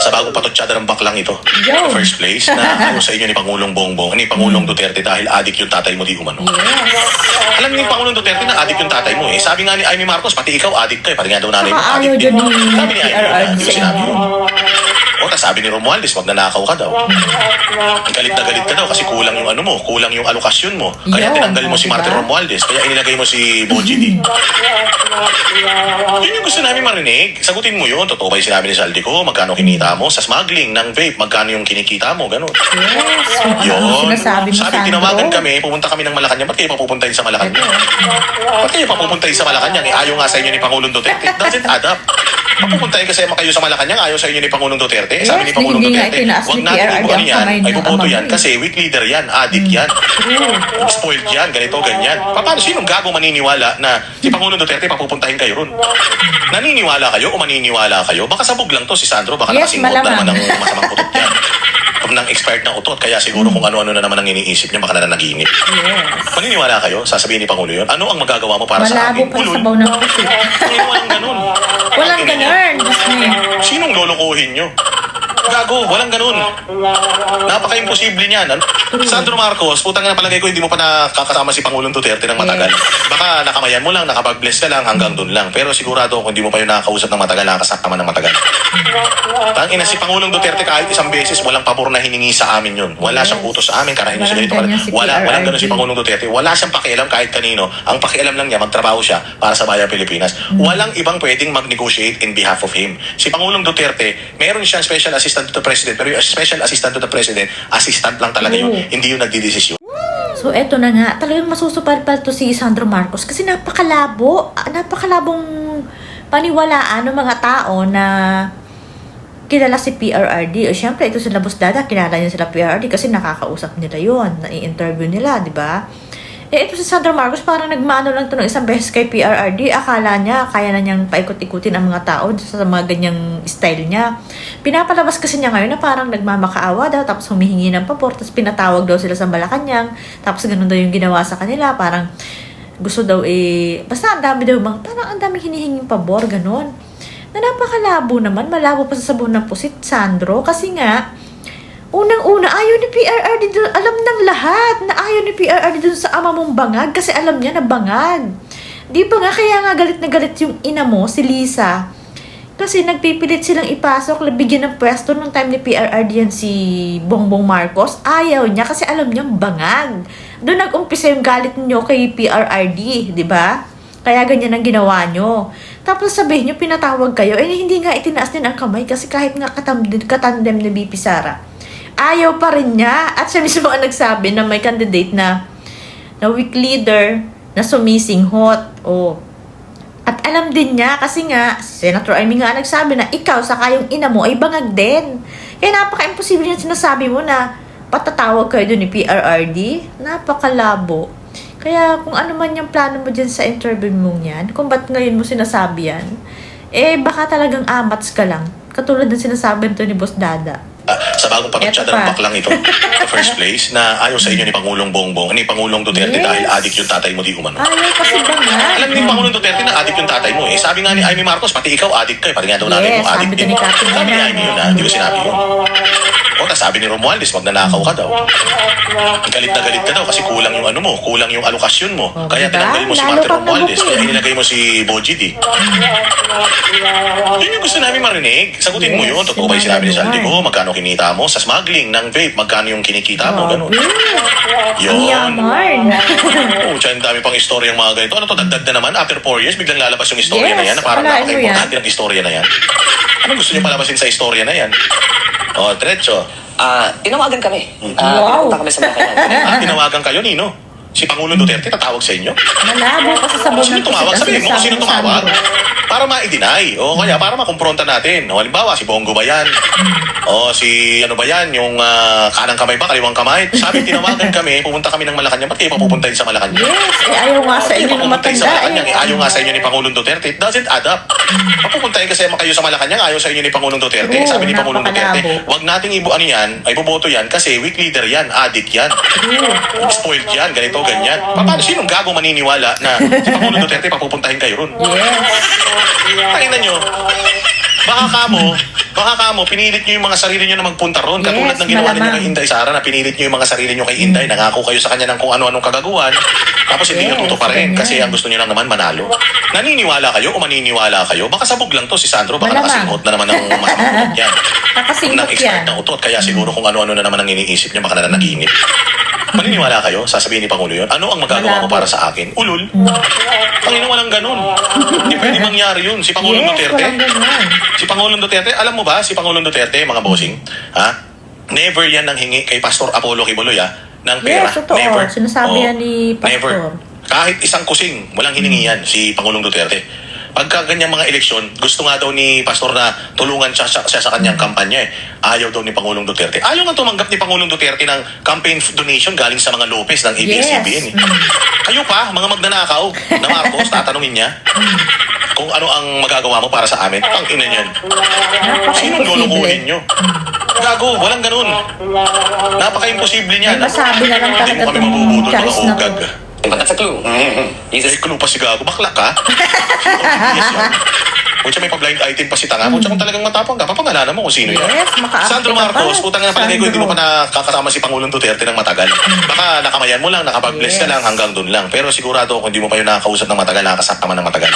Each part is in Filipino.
sa bagong patutsyada ng baklang ito. Yo. In the first place, na ayaw sa inyo ni Pangulong Bongbong, ni Pangulong Duterte dahil adik yung tatay mo di umano. Yes. Alam ni Pangulong Duterte na adik yung tatay mo eh. Sabi nga ni Amy Marcos, pati ikaw adik ka eh. Pati nga daw nanay mo Saka adik ayaw din. dyan ni Sabi ni Amy, PRRD di ba sa sinabi inyo? yun? O, tas sabi ni Romualdez, wag nanakaw ka daw. Galit na galit ka daw kasi kulang yung ano mo, kulang yung alokasyon mo. Kaya Yo, tinanggal mo si diba? Martin Romualdez, kaya inilagay mo si Boji D. Yun yung gusto namin marinig. Sagutin mo yun. Totoo ba yung sinabi ni Saldico? Magkano kinita mo? Sa smuggling ng vape, magkano yung kinikita mo? Ganun. Yes. Ano Yun. sinasabi mo, Sabi, Sandro? tinawagan kami, pumunta kami ng Malacanang. Ba't kayo papupuntahin sa Malacanang? Ba't kayo papupuntahin sa Malacanang? Eh, ayaw nga sa inyo ni Pangulong Duterte. It doesn't add up. Papupuntahin kasi kayo sa Malacanang, ayaw sa inyo ni Pangulong Duterte. Eh, sabi ni Yes, Pangulong hindi nga Duterte, itinaas huwag ni natin PRRD ibuan ang yan. kamay Ay, na buboto yan. amang Kasi weak leader yan, addict yan. Spoiled yan, ganito, ganyan. Paano, sinong gago maniniwala na si Pangulong Duterte papupuntahin kayo ron? Naniniwala kayo o maniniwala kayo? Baka sabog lang to si Sandro, baka Yes, nakasingot na malamang. naman ng masamang utot yan. Pag nang expired ng utot, kaya siguro kung ano-ano na naman ang iniisip niya, baka nananaginip. Yes. Maniniwala kayo? Sasabihin ni Pangulo yun? Ano ang magagawa mo para sa Malabo akin? pa sa sabaw ng pusit. Walang ganun. Walang ganun. Sinong lolokohin nyo? Gago, walang ganun. Napaka-imposible niyan. Sandro Marcos, putang na palagay ko hindi mo pa nakakasama si Pangulong Duterte ng matagal. Baka nakamayan mo lang, nakapag-bless ka lang, hanggang dun lang. Pero sigurado kung hindi mo pa yung nakakausap ng matagal, nakakasama ng matagal. Tangina si Pangulong Duterte kahit isang beses, walang pabor na hiningi sa amin yun. Wala siyang utos sa amin, karahin niya sa ganito. Walang ganyan si Walang PRRD. ganun si Pangulong Duterte. Wala siyang pakialam kahit kanino. Ang pakialam lang niya, magtrabaho siya para sa bayang Pilipinas. Walang ibang pwedeng mag-negotiate in behalf of him. Si Pangulong Duterte, meron siyang special assistant to the president, pero yung special assistant to the president, assistant lang talaga yun. Hindi yung nagdidesisyon. So, eto na nga. Talagang masusupal-pal to si Sandro Marcos kasi napakalabong paniwalaan ng mga tao na kilala si PRRD. O syempre, ito sila Boss Dada, kilala niya sila PRRD kasi nakakausap nila yon, na-i-interview nila, di ba? Eh, ito si Sandro Marcos, parang nagmano lang to ng isang beses kay PRRD. Akala niya, kaya na niyang paikot-ikutin ang mga tao sa mga ganyang style niya. Pinapalabas kasi niya ngayon na parang nagmamakaawa daw, tapos humihingi ng pabor, tapos pinatawag daw sila sa Malacanang, tapos ganun daw yung ginawa sa kanila, parang gusto daw basta ang dami daw, parang ang daming hinihinging pabor, ganun. Na napakalabo naman, malabo pa sa sabon ng pusit, Sandro, kasi nga, unang-una, ayaw ni PRRD dun, alam ng lahat na ayaw ni PRRD dun sa ama mong bangag kasi alam niya na bangag. Di ba nga, kaya nga galit na galit yung ina mo, si Lisa. Kasi nagpipilit silang ipasok, bigyan ng pwesto nung time ni PRRD yan si Bongbong Marcos. Ayaw niya kasi alam niya bangag. Doon nag-umpisa yung galit niyo kay PRRD, di ba? Kaya ganyan ang ginawa nyo. Tapos sabihin nyo, pinatawag kayo, hindi nga itinaas din ang kamay kasi kahit nga katandem ni BP Sara. Ayaw pa rin niya. At siya mismo ang nagsabi na may candidate na weak leader na sumisinghot. Oh. At alam din niya kasi nga, Senator Amy nga nagsabi na ikaw saka yung ina mo ay bangag din. Kaya napaka-imposible yung sinasabi mo na patatawag kayo doon ni PRRD. Napakalabo. Kaya kung ano man yung plano mo dyan sa interview mong yan, kung ba't ngayon mo sinasabi yan, baka talagang amats ka lang. Katulad ng sinasabi nito ni Boss Dada. Sa bagong patutsyada ng baklang ito, the first place, na ayaw sa inyo ni Pangulong Bongbong, ni Pangulong Duterte dahil adik yung tatay mo di umano. Ayaw kasi bangag. Alam ni Pangulong Duterte na adik yung tatay mo eh. Sabi nga ni Amy Marcos, pati ikaw adik ka eh. Pati nga daw nanay mo adik sabi din. ni Captain Sabi ni Ana. Amy yun ha, di ba sinabi yun? O, tas sabi ni Romualdez, wag nanakaw ka daw. Galit na galit ka daw kasi kulang yung ano mo, kulang yung alokasyon mo. Kaya diba? tinanggal mo si Lalo Martin pang Romualdez, nabukid. kaya inilagay mo si Boji D. Yun yung gusto namin marinig. Sagutin mo Yes, yun. Totoo ba yung sinabi ni yung Saldico? Magkano kinita mo? Sa smuggling ng vape, magkano yung kinikita mo? Ganun. Yun. Yaman. Oo, dyan dami pang istorya yung mga ganito. Ano to, dagdag na naman? After 4 years, biglang lalabas yung istorya Yes, na yan na parang akalain mo napaka-importante ng istorya na yan. Ano gusto niyo palabasin sa istorya na yan? O, diretso. Tinawagan kami. Wow. Pumunta kami sa Malacanang. Tinawagan kayo, Nino. Si Pangulong Duterte tatawag sa inyo? Malabo pa sa sabon Sino ng tumawag? pusit. Sabihin mo kung sino tumawag. Para ma-deny. O kaya para makumpronta natin. O halimbawa, si Bongo ba yan? O si ano ba yan? Yung kanang kamay ba? Kaliwang kamay? Sabi, tinawagan kami. Pumunta kami ng Malacanang. Ba't kayo papupuntahin sa Malacanang? Yes, ayaw nga sa inyo ng Papupuntahin sa matanda Malacanang. Ayaw nga sa inyo ni Pangulong Duterte. It doesn't add up. Papupuntahin kasi kayo sa Malacanang. Ayaw sa inyo ni Pangulong Duterte. True, Sabi ni Pangulong Duterte, napakalabo. wag nating ibuan yan, ay boboto yan kasi weak leader yan, addict yan. Spoiled yan, ganito, ganyan. Paano, sinong gago maniniwala na si Pangulong Duterte papupuntahin kayo ron? Yes. Tingnan nyo. Baka kamo, pinilit nyo yung mga sarili nyo na magpunta ron. Katulad Yes, ng ginawa ninyo malamang. kay Inday Sara na pinilit nyo yung mga sarili nyo kay Inday. Nangako kayo sa kanya ng kung ano-anong kagaguhan. Tapos hindi nyo Yes, tutuparin ganyan. kasi ang gusto nyo lang naman manalo. Naniniwala kayo o maniniwala kayo? Baka sabog lang to si Sandro. Baka Malamang. nakasinghot na naman ng masamang yan. Nakasinghot Ng expert yan. ng utot. Kaya siguro kung ano-ano na naman ang iniisip nyo, baka nananaginip. Maniniwala kayo? Sasabihin ni Pangulo yun. Ano ang magagawa mo Malabo. para sa akin? Ulul. Ang walang ganun. Hindi pwede mangyari yun. Si Pangulong Yes, Duterte. walang ganun. Si Pangulong Duterte, alam mo ba, si Pangulong Duterte, mga bossing, ha? Never yan nang hingi kay Pastor Apollo Kibuloy, ng pera. Yes, totoo. Never. Sinasabi yan ni Pastor. Never. Kahit isang kusing, walang hiningi yan si Pangulong Duterte. Pagka ganyang mga eleksyon, gusto nga daw ni Pastor na tulungan siya sa kanyang kampanya. Ayaw daw ni Pangulong Duterte. Ayaw nga tumanggap ni Pangulong Duterte ng campaign donation galing sa mga Lopez ng ABS-CBN. Yes. Kayo pa, mga magnanakaw na Marcos, tatanungin niya kung ano ang magagawa mo para sa amin. Ang ina niyan. Sinong lulukuhin nyo? Gago, walang ganun. Napaka-imposible niyan. May masabi na lang Hindi mo talaga kami itong mabubudol, mga Charis na ugag. But that's a clue. He's Ay, clue pa si Gago. Bakla ka? Yes, yan. Kung siya may pa-blind item pa si Tanga, kung siya kung talagang matapang ka, papangalanan mo kung sino yan. Yes, makaarte Sandro ka Marcos, pa. putang na palagay ko, hindi mo pa Sandro. nakakasama si Pangulong Duterte ng matagal. Baka nakamayan mo lang, nakapag-bless ka Yes. lang hanggang doon lang. Pero sigurado kung hindi mo pa yun nakakausap ng matagal, nakakasakta man ng matagal.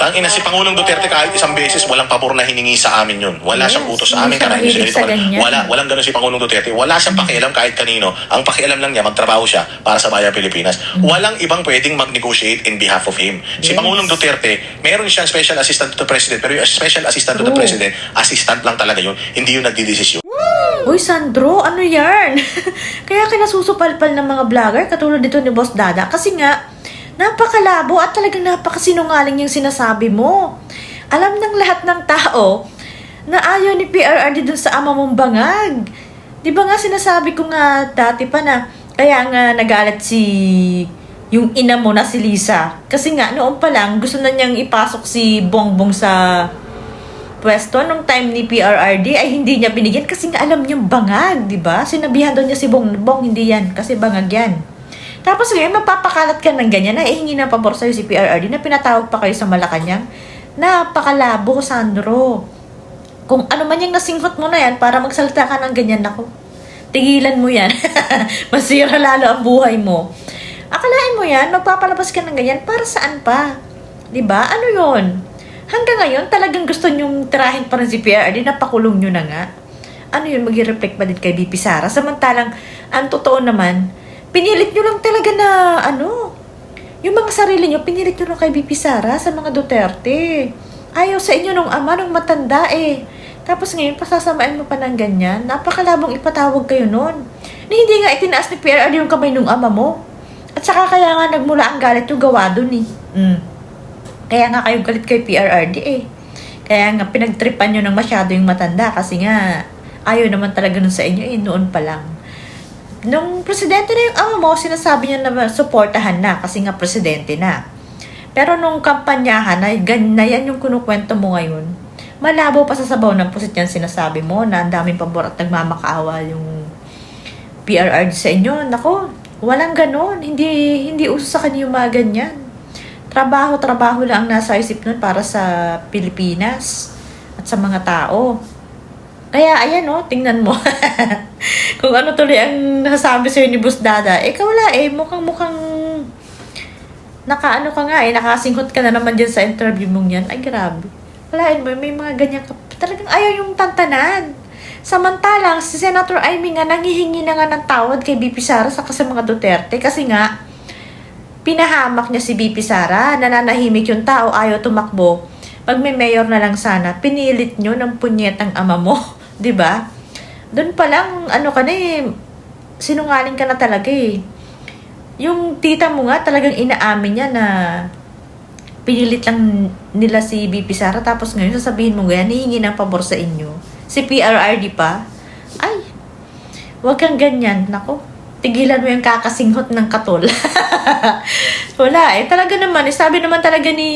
Tangina si Pangulong Duterte kahit isang beses, walang pabor na hiningi sa amin yun. Wala Yes, siyang utos sa amin. hindi siya Kaya hindi mahilig sa ganyan. walang ganun si Pangulong Duterte. Wala siyang pakialam kahit kanino. Ang pakialam lang niya, magtrabaho siya para sa bayang Pilipinas. Walang ibang pwedeng mag-negotiate in behalf of him. Si Yes. Pangulong Duterte, meron siyang special assistant to the president, pero yung special assistant to the True. president, assistant lang talaga yun, hindi yung nagdidesisyon. Uy, Sandro, ano yan? Kaya kinasusupalpal ng mga vlogger, katulad dito ni Boss Dada. Kasi nga, napakalabo at talagang napakasinungaling yung sinasabi mo. Alam ng lahat ng tao na ayaw ni PRRD dun sa ama mong bangag. Di ba nga sinasabi ko nga dati pa na kaya nga nagalit si yung ina mo na si Lisa. Kasi nga, noon pa lang, gusto na niyang ipasok si Bongbong sa pwesto nung time ni PRRD ay hindi niya binigyan kasi nga alam niyang bangag, di ba? Sinabihan daw niya si Bongbong, hindi yan, kasi bangag yan. Tapos ngayon, mapapakalat ka ng ganyan na hingi ng pabor sa'yo si PRRD na pinatawag pa kayo sa Malacanang. Napakalabo, Sandro. Kung ano man yung nasinghot mo na yan para magsalita ka ng ganyan, ako, tigilan mo yan. Masira lalo ang buhay mo. Akalain mo yan, magpapalabas ka ng ganyan, para saan pa? Diba? Ano yon? Hanggang ngayon, talagang gusto nyong tirahin pa rin si PRRD, napakulong nyo na nga. Ano yun, mag-reflect pa din kay BP Sara? Samantalang, ang totoo naman, pinilit nyo lang talaga na, yung mga sarili nyo, pinilit nyo lang kay BP Sara sa mga Duterte. Ayaw sa inyo nung ama, nung matanda Tapos ngayon, pasasamain mo pa ng ganyan. Napakalabong ipatawag kayo nun. Na hindi nga itinaas ni PRRD yung kamay nung ama mo. At saka kaya nga nagmula ang galit yung gawa dun Kaya nga kayo galit kay PRRD Kaya nga pinagtripan nyo ng masyado yung matanda kasi nga ayaw naman talaga nun sa inyo noon pa lang. Nung presidente na yung ama mo, sinasabi niya na suportahan na kasi nga presidente na. Pero nung kampanyahan na yan yung kinukwento mo ngayon, malabo pa sa sabaw ng pusit yan sinasabi mo na ang daming pabor at nagmamakaawa yung PRRD sa inyo. Nako, walang ganon. Hindi uso sa kanya yung mga ganyan. Trabaho lang ang nasa isip nun para sa Pilipinas at sa mga tao. Kaya, ayan tingnan mo. Kung ano tuloy ang nasasabi sa'yo ni Boss Dada, wala mukhang nakaano ka nga nakasinghot ka na naman dyan sa interview mong yan. Ay, grabe. Walain mo, may mga ganyan ka. Talagang ayaw yung tantanan. Samantalang, si Senator Amy nga nangihingi na nga ng tawad kay BP Sara sa mga Duterte kasi nga, pinahamak niya si BP Sara, nananahimik yung tao, ayaw tumakbo. Pag may mayor na lang sana, pinilit nyo ng punyetang ama mo. Diba? Doon pa lang, sinungaling ka na talaga Yung tita mo nga, talagang inaamin niya na pinilit lang nila si BP Sara, tapos ngayon sasabihin mo ganyan, hihingi ng pabor sa inyo. Si PRRD pa, ay, wag kang ganyan. Nako, tigilan mo yung kakasinghot ng katol. Wala talaga naman, sabi naman talaga ni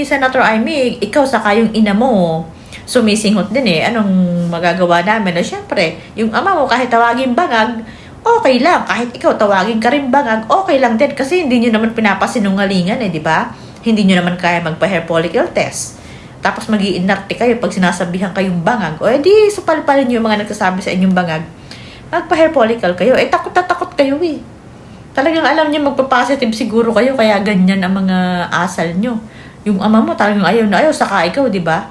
Senator Amy, ikaw saka yung ina mo, sumisinghot din anong magagawa namin? Syempre, yung ama mo kahit tawagin bangag, okay lang. Kahit ikaw tawagin ka rin bangag, okay lang din. Kasi hindi nyo naman pinapasinungalingan di ba? Hindi nyo naman kaya magpa-hair follicle test. Tapos mag-iinarte kayo pag sinasabihan kayong bangag. O edi, supalpalin nyo yung mga nagsasabi sa inyong bangag. Magpa-hair follicle kayo. Eh, takot na takot kayo eh. Talagang alam niyo magpa-positive siguro kayo, kaya ganyan ang mga asal nyo. Yung ama mo talagang ayaw na ayaw, saka ikaw, di ba?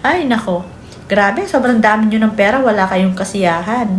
Ay, nako. Grabe, sobrang dami nyo ng pera, wala kayong kasiyahan.